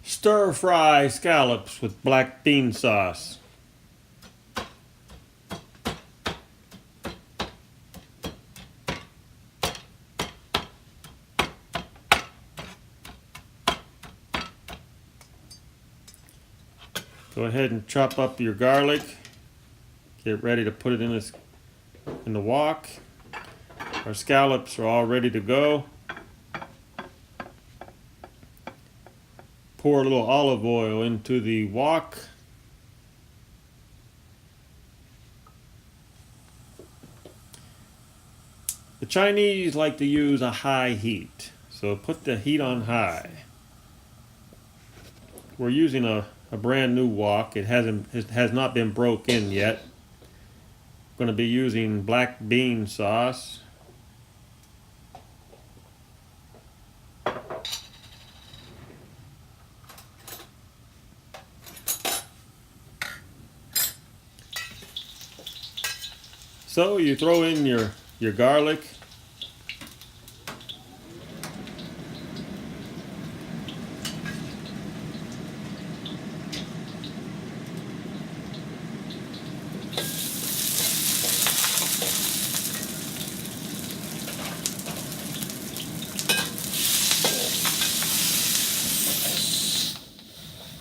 Stir fry scallops with black bean sauce. Go ahead and chop up your garlic. Get ready to put it in the wok. Our scallops are all ready to go. Pour a little olive oil into the wok. The Chinese like to use a high heat, so put the heat on high. We're using a brand new wok. It has not been broke in yet. I'm going to be using black bean sauce. So you throw in your garlic.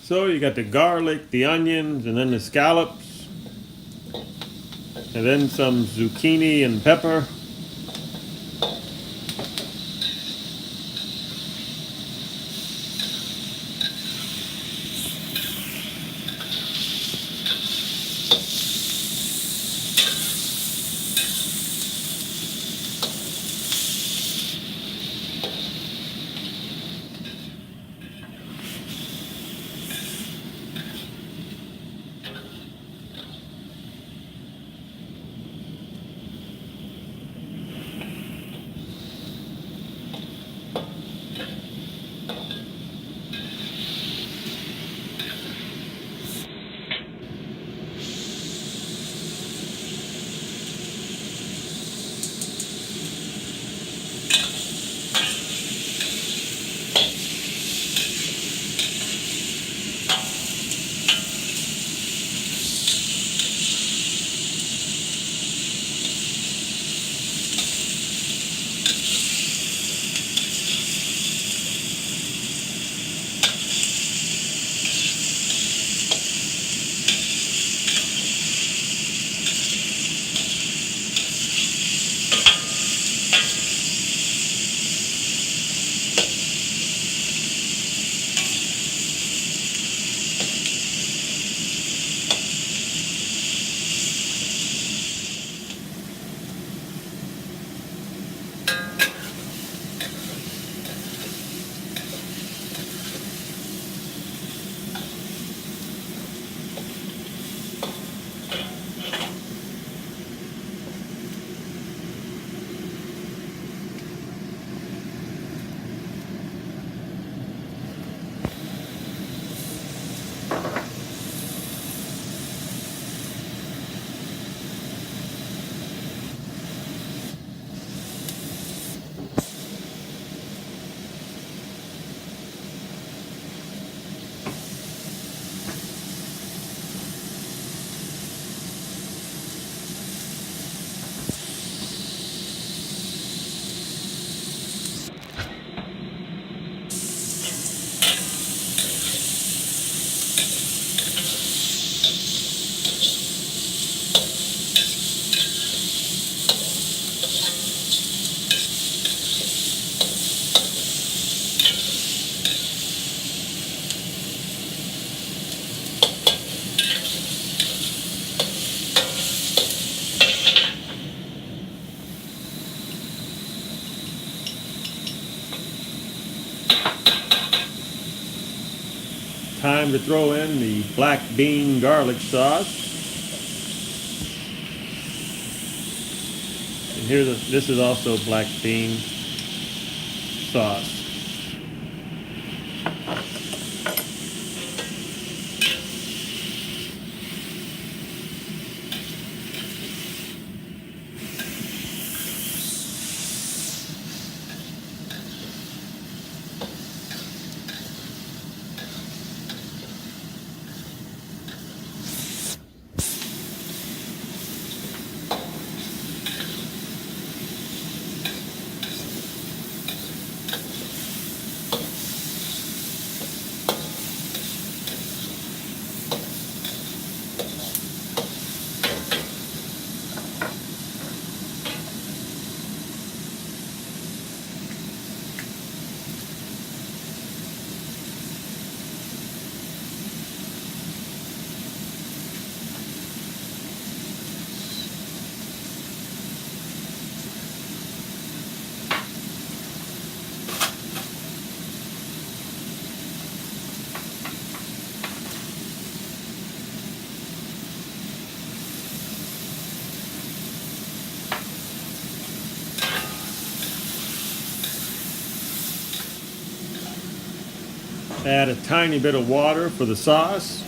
So you got the garlic, the onions, and then the scallops, and then some zucchini and pepper. Time to throw in the black bean garlic sauce. And this is also black bean sauce. Add a tiny bit of water for the sauce.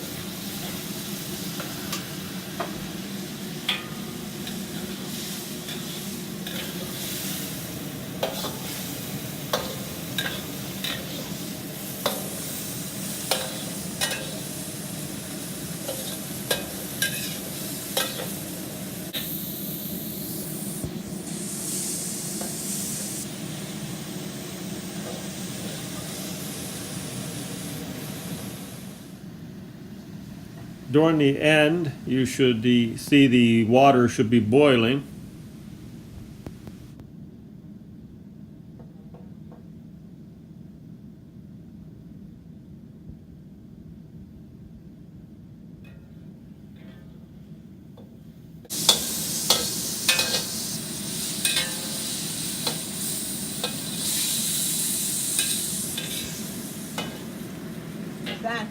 During the end, you should see the water should be boiling. That.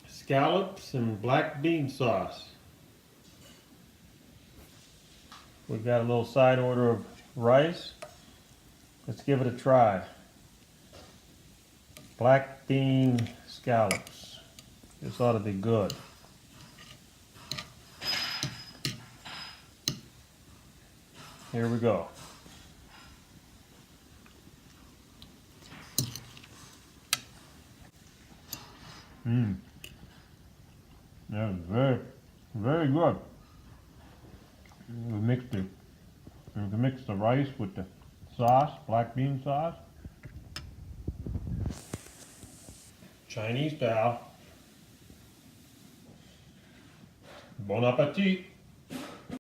Scallops and black bean sauce. We've got a little side order of rice. Let's give it a try. Black bean scallops. This ought to be good. Here we go. That was very, very good. We mixed it. We mixed the rice with the sauce, black bean sauce. Chinese style. Bon appetit.